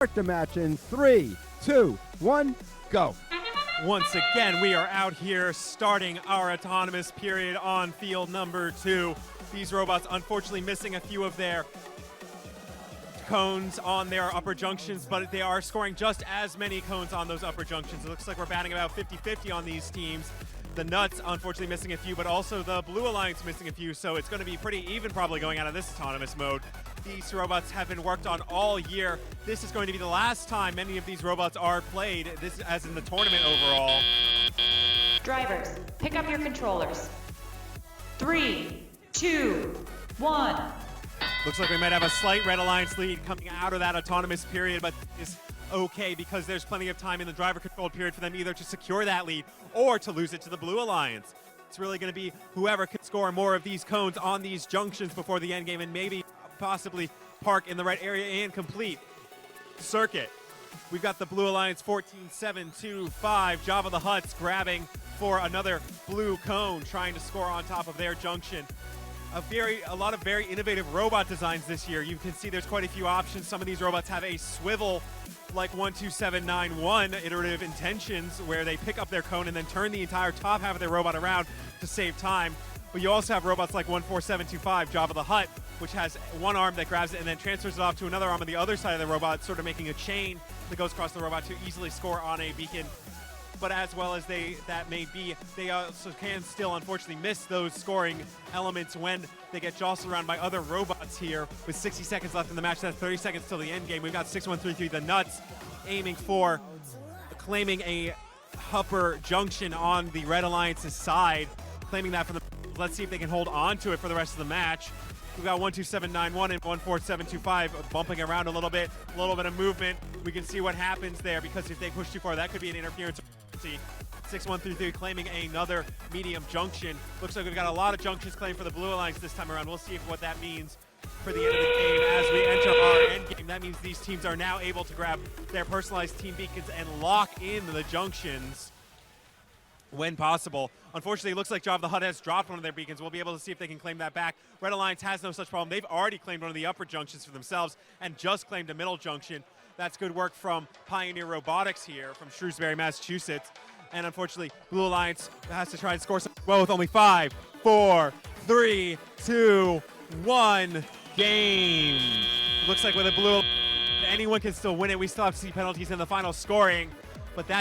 Start the match in 3, 2, 1, go. Once again, we are out here starting our autonomous period on field number 2. These robots unfortunately missing a few of their cones on their upper junctions, but they are scoring just as many cones on those upper junctions. It looks like we're batting about 50-50 on these teams. The Nuts unfortunately missing a few, but also the Blue Alliance missing a few, so it's going to be pretty even probably going out of this autonomous mode. These robots have been worked on all year. This is going to be the last time many of these robots are played, this as in the tournament overall. Drivers, pick up your controllers. 3, 2, 1. Looks like we might have a slight Red Alliance lead coming out of that autonomous period, but it's okay because there's plenty of time in the driver controlled period for them either to secure that lead or to lose it to the Blue Alliance. It's really going to be whoever can score more of these cones on these junctions before the end game and maybe possibly park in the right area and complete circuit. We've got the Blue Alliance 14-7-2-5. Java the Hutts grabbing for another blue cone, trying to score on top of their junction. A lot of very innovative robot designs this year. You can see there's quite a few options. Some of these robots have a swivel like 12791 iterative intentions where they pick up their cone and then turn the entire top half of their robot around to save time. But you also have robots like 14725 Java the Hutt, which has one arm that grabs it and then transfers it off to another arm on the other side of the robot, sort of making a chain that goes across the robot to easily score on a beacon. But as well as that may be, they also can still unfortunately miss those scoring elements when they get jostled around by other robots here with 60 seconds left in the match. That's 30 seconds till the end game. We've got 6133, the Nuts, aiming for claiming a upper junction on the Red Alliance's side, claiming that for the. Let's see if they can hold on to it for the rest of the match. We've got 12791 and 14725 bumping around a little bit of movement. We can see what happens there because if they push too far, that could be an interference. 6133 claiming another medium junction. Looks like we've got a lot of junctions claimed for the Blue Alliance this time around. We'll see what that means for the end of the game as we enter our end game. That means these teams are now able to grab their personalized team beacons and lock in the junctions when possible. Unfortunately, it looks like Java the Hutt has dropped one of their beacons. We'll be able to see if they can claim that back. Red Alliance has no such problem. They've already claimed one of the upper junctions for themselves and just claimed a middle junction. That's good work from Pioneer Robotics here from Shrewsbury, Massachusetts. And unfortunately, Blue Alliance has to try and score some well with only 5, 4, 3, 2, 1 game. Looks like with a Blue, anyone can still win it. We still have to see penalties in the final scoring, but that